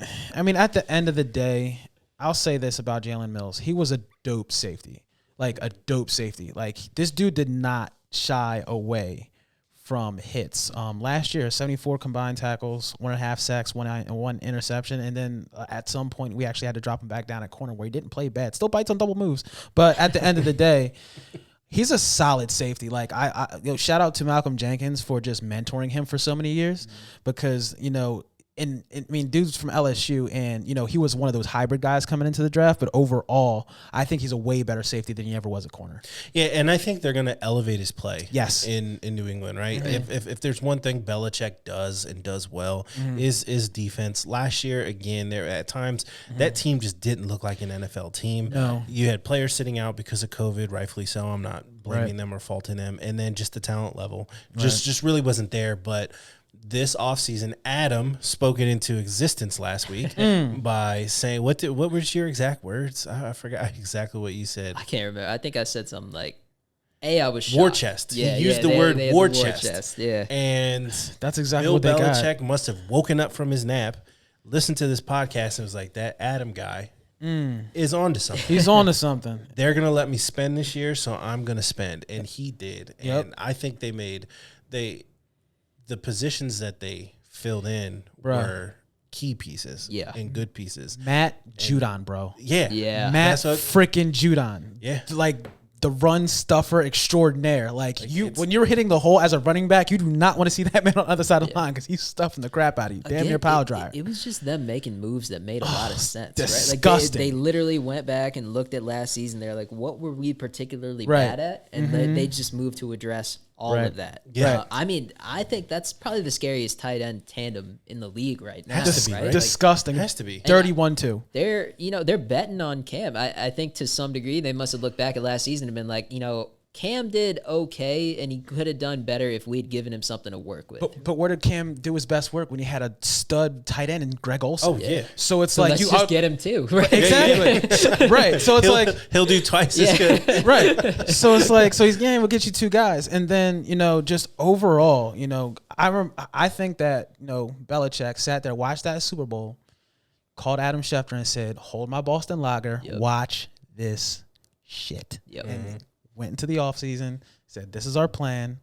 at the end of the day, I'll say this about Jalen Mills. He was a dope safety. Like a dope safety. Like this dude did not shy away from hits. Last year, 74 combined tackles, 1.5 sacks, one interception, and then at some point we actually had to drop him back down at corner where he didn't play bad. Still bites on double moves, but at the end of the day, he's a solid safety. Like shout out to Malcolm Jenkins for just mentoring him for so many years, because dudes from LSU, and he was one of those hybrid guys coming into the draft. But overall, I think he's a way better safety than he ever was at corner. yeah, and I think they're going to elevate his play. Yes. in New England, right? If there's one thing Belichick does and does well is defense. Last year, again, there at times that team just didn't look like an NFL team. No. You had players sitting out because of COVID, rightfully so. I'm not blaming them or faulting them, and then just the talent level just really wasn't there. But this offseason, Adam spoke it into existence last week by saying, what was your exact words? I forgot exactly what you said. I can't remember. I think I said something like, I was shocked. War chest. Yeah, he used they the word had war the chest. Yeah. And That's exactly Bill what they got. Belichick must have woken up from his nap, listened to this podcast, and was like, that Adam guy is on to something. He's on to something. They're going to let me spend this year, so I'm going to spend. And he did. Yep. And I think they made the positions that they filled in Bro. were key pieces and good pieces. Matt Judon, bro. Yeah. Yeah. Matt That's what- freaking Judon. Yeah. Like the run stuffer extraordinaire. Like it's- when you're hitting the hole as a running back, you do not want to see that man on the other side of the line because he's stuffing the crap out of you. Damn near power drive. It was just them making moves that made a lot of sense. disgusting. Right? Like they literally went back and looked at last season. They're like, what were we particularly Right. bad at? And they just moved to address all Right. of that. Yeah. I mean, I think that's probably the scariest tight end tandem in the league right now. Has to be, right? right? Like, Disgusting. Has to be. Dirty 1-2. they're betting on Cam. I think to some degree they must have looked back at last season and been like, Cam did okay, and he could have done better if we'd given him something to work with. But where did Cam do his best work when he had a stud tight end in Greg Olsen? Oh, yeah. So it's So like let's you just get him too. Right? exactly right. So it's He'll do twice as good. right. So it's like we'll get you two guys, and then just overall, I think that Belichick sat there, watched that Super Bowl, called Adam Schefter and said, "Hold my Boston Lager, watch this shit." Yep. And went into the offseason, said, "This is our plan.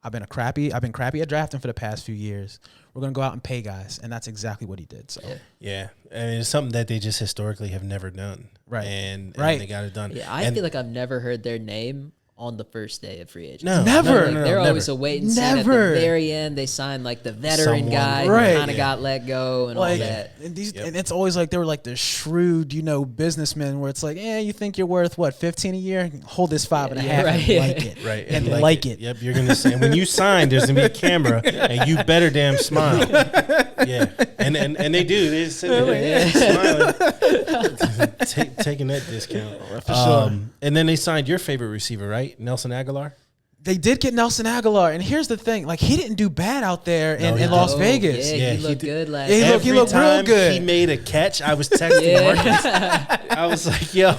I've been crappy at drafting for the past few years. We're gonna go out and pay guys," and that's exactly what he did. So Yeah. I mean, it's something that they just historically have never done. Right. And Right. they got it done. Yeah, I feel like I've never heard their name on the first day of free agency. No, Never. Like, they're always a wait and see. At Never. the very end, they signed like the veteran Someone, guy right. who kind of got let go and all Like, that. and and it's always like they were like the shrewd, businessmen where it's like, you think you're worth what, 15 a year? Hold this 5.5 and right. like it. Right. And like it. Yep. You're going to say, when you sign, there's going to be a camera and you better damn smile. Yeah. And they do. They sit there smiling, taking that discount. For sure. And then they signed your favorite receiver, right? Nelson Aguilar. They did get Nelson Aguilar, and here's the thing: like he didn't do bad out there No, in he Las Oh, Vegas. Yeah, Yeah, he he looked did- good last Yeah, year. he looked real time good. He made a catch. I was texting Marcus. I was like, yo.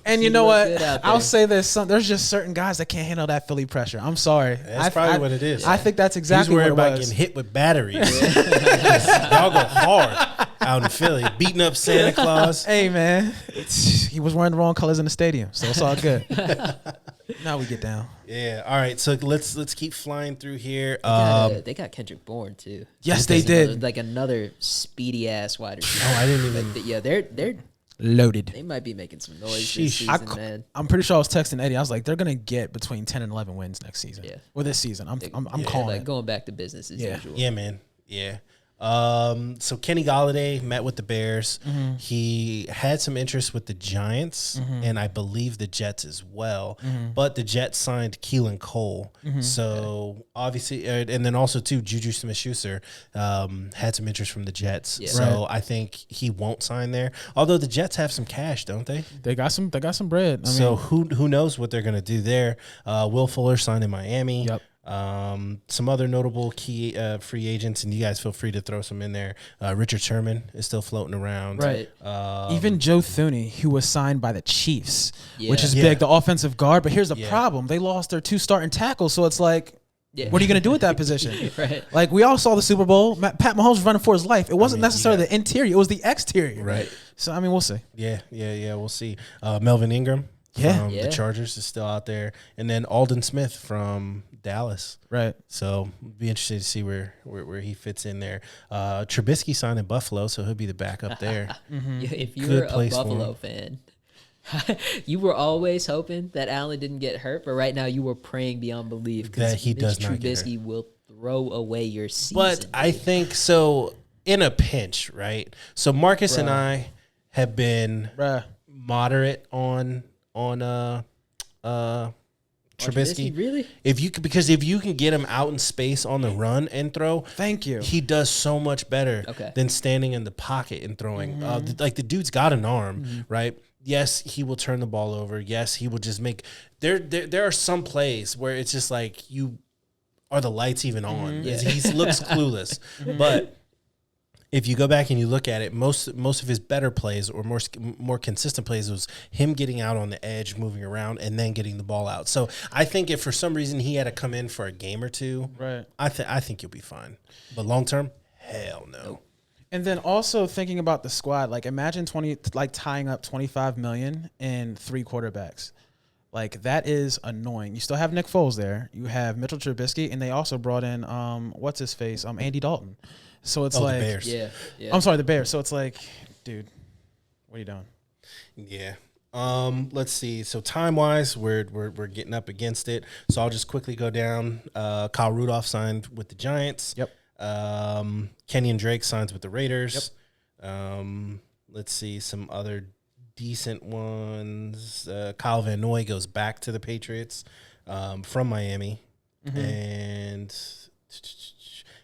And you He know looked what? good out I'll there. say this: there's just certain guys that can't handle that Philly pressure. I'm sorry. That's probably what it is. I think that's exactly He's worried what it about was. getting hit with batteries. Y'all go hard out in Philly, beating up Santa Claus. Hey man, he was wearing the wrong colors in the stadium, so it's all good. Now we get down. Yeah. All right. So let's keep flying through here. They got Kendrick Bourne too. Yes, they did. Like another speedy ass wide receiver. Oh, I didn't even. But yeah, they're Loaded. they might be making some noise Sheesh. this season, man. I'm pretty sure I was texting Eddie. I was like, they're gonna get between 10 and 11 wins next season. Yeah. Or this season. I'm Yeah, calling like it. going back to business as Yeah. usual. Yeah, man. Yeah. So Kenny Golladay met with the Bears. Mm-hmm. He had some interest with the Giants and I believe the Jets as well. But the Jets signed Keelan Cole. Mm-hmm. So obviously, and then also too, Juju Smith-Schuster had some interest from the Jets. Yeah. So I think he won't sign there. Although the Jets have some cash, don't they? They got some bread. I mean, So who knows what they're gonna do there? Will Fuller signed in Miami. Yep. Some other notable key free agents, and you guys feel free to throw some in there. Richard Sherman is still floating around. Right. Um, even Joe Thuney, who was signed by the Chiefs, which Yeah. is Yeah. big, the offensive guard. But here's the Yeah. problem. They lost their 2 starting tackles. So it's like, Yeah. what are you going to do with that position? Right. Like, we all saw the Super Bowl. Pat Mahomes was running for his life. It wasn't necessarily the interior. It was the exterior. Right. So, I mean, we'll see. Yeah. We'll see. Melvin Ingram from Yeah. the Chargers is still out there, and then Alden Smith from Dallas. Right. So be interested to see where he fits in there. Trubisky signed in Buffalo, so he'll be the backup there. Yeah, if Good you're a place for Buffalo fan, you were always hoping that Allen didn't get hurt, but right now you were praying beyond belief That he Mitch does not get Trubisky will throw away your season. But I think so in a pinch, right? So Marcus and I have been Bruh. moderate on Trubisky. Really? If you can get him out in space on the run and throw, Thank you. he does so much better Okay. than standing in the pocket and throwing. Like the dude's got an arm, right? Yes, he will turn the ball over. Yes, he will just make. There are some plays where it's just like you are the lights even on. Yeah. He looks clueless, but. If you go back and you look at it, most of his better plays or more consistent plays was him getting out on the edge, moving around, and then getting the ball out. So I think if for some reason he had to come in for a game or two, Right. I think you'll be fine. But long term, hell no. And then also thinking about the squad, like imagine tying up $25 million in 3 quarterbacks. Like that is annoying. You still have Nick Foles there. You have Mitchell Trubisky, and they also brought in what's his face, Andy Dalton. So it's The like, Bears. Yeah. I'm sorry, the Bears. So it's like, dude, what are you doing? Yeah. Let's see. So time wise, we're getting up against it. So I'll just quickly go down. Kyle Rudolph signed with the Giants. Yep. Kenyon Drake signs with the Raiders. Let's see some other decent ones. Kyle Van Noy goes back to the Patriots from Miami, and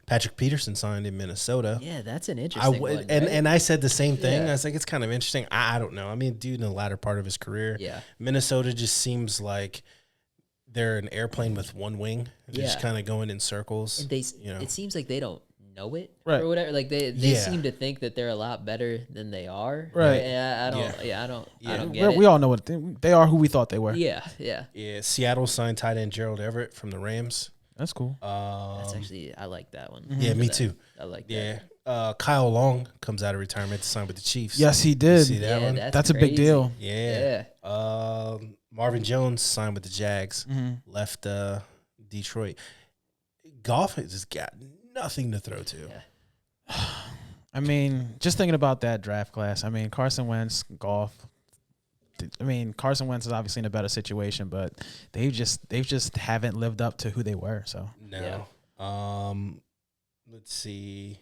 Patrick Peterson signed in Minnesota. Yeah, that's an interesting one. And I said the same thing. Yeah. I was like, it's kind of interesting. I don't know. I mean, dude, in the latter part of his career, Yeah. Minnesota just seems like they're an airplane with one wing. They're just Yeah. kind of going in circles. And it seems like they don't know it or whatever. Like they Yeah. seem to think that they're a lot better than they are. Right. And I don't get it. We all know what they are. Who we thought they were. Yeah. Yeah. Yeah, Seattle signed tight end Gerald Everett from the Rams. That's cool. That's actually I like that one. Yeah, me That- too. I like that. Yeah. Kyle Long comes out of retirement to sign with the Chiefs. Yes, he You did. see that Yeah, one? That's a big crazy. deal. Yeah. Marvin Jones signed with the Jags. Left Detroit. Golf has just got nothing to throw to. Yeah. I mean, just thinking about that draft class. I mean, Carson Wentz, golf. I mean, Carson Wentz is obviously in a better situation, but they just haven't lived up to who they were. So No. Let's see.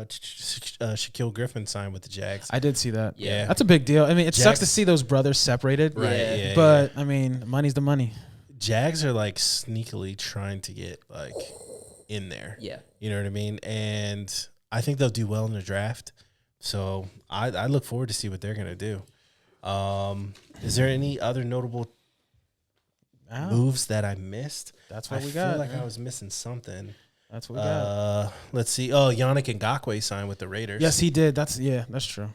Shaquille Griffin signed with the Jags. I did see that. Yeah. That's a big deal. I mean, it sucks to Jags- see those brothers separated. Right. Yeah. Yeah. But I mean, money's the money. Jags are like sneakily trying to get like in there. Yeah. You know what I mean? And I think they'll do well in the draft. So I look forward to see what they're gonna do. Is there any other notable moves that I missed? That's what I we feel got. like I was missing something. That's what we got. Let's see. Oh, Yannick Ngakoue signed with the Raiders. Yes, he did. That's true.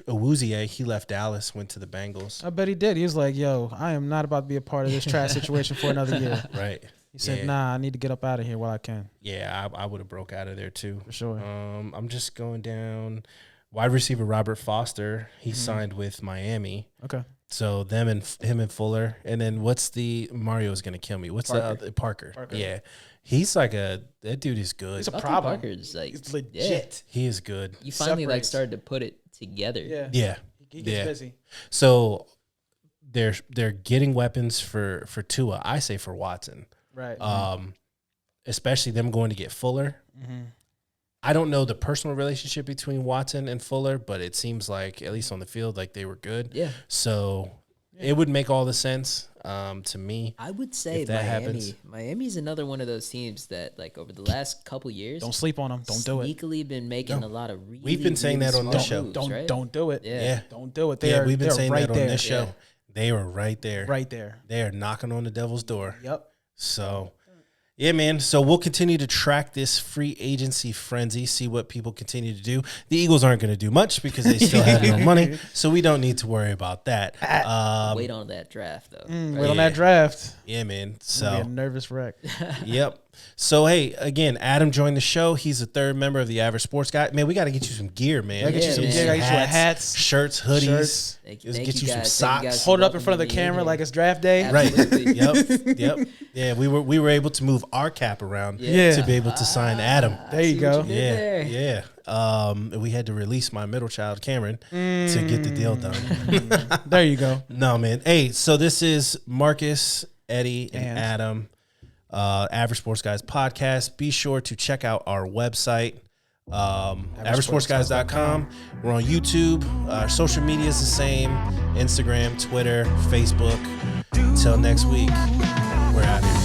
Awuzie, he left Dallas, went to the Bengals. I bet he did. He was like, "Yo, I am not about to be a part of this trash situation for another year." Right. He said, Yeah. "Nah, I need to get up out of here while I can." Yeah, I would have broke out of there too. For sure. I'm just going down. Wide receiver Robert Foster, he signed with Miami. Okay. So him and Fuller, and then what's the Mario's gonna kill me? What's the other Parker? Yeah, he's like that dude is good. He's a Bucky problem. Parker's like It's legit. He is good. You finally like Separates. started to put it together. Yeah. Yeah. He gets Yeah. busy. So they're getting weapons for Tua. I say for Watson. Right. Especially them going to get Fuller. I don't know the personal relationship between Watson and Fuller, but it seems like, at least on the field, like they were good. Yeah. So it would make all the sense to me. I would say If that Miami. happens. Miami's another one of those teams that, like, over the last couple years, Don't sleep on him. Don't do it. sneakily been making a lot of really. We've been saying really that on this smart show. moves, Don't right? don't do it. Yeah. Don't do it. They're We've been saying right that on there. this show. Yeah. They were right there. Right there. They are knocking on the devil's door. Yep. So, yeah, man. So we'll continue to track this free agency frenzy, see what people continue to do. The Eagles aren't going to do much because they still have no money, so we don't need to worry about that. Wait on that draft though. Wait on that draft. Yeah, man. Be a So, nervous wreck. yep. So, hey, again, Adam joined the show. He's a third member of the Average Sports Guy. Man, we got to get you some gear, man. Get you some gear. Gotta get you hats, shirts, hoodies. shirts. Thank Let's thank get you some guys. Thank socks. guys for Hold it up in front of the welcoming me in camera here. like it's draft day. Right. Absolutely. Yep. Yeah, we were able to move our cap around Yeah. to be able to sign Adam. There you go. you did Yeah, there. yeah. We had to release my middle child, Cameron, to get the deal done. There you go. No, man. Hey, so this is Marcus, Eddie, and Adam, Average Sports Guys podcast. Be sure to check out our website, averagesportsguys.com. We're on YouTube. Our social media is the same: Instagram, Twitter, Facebook. Until next week, we're out here.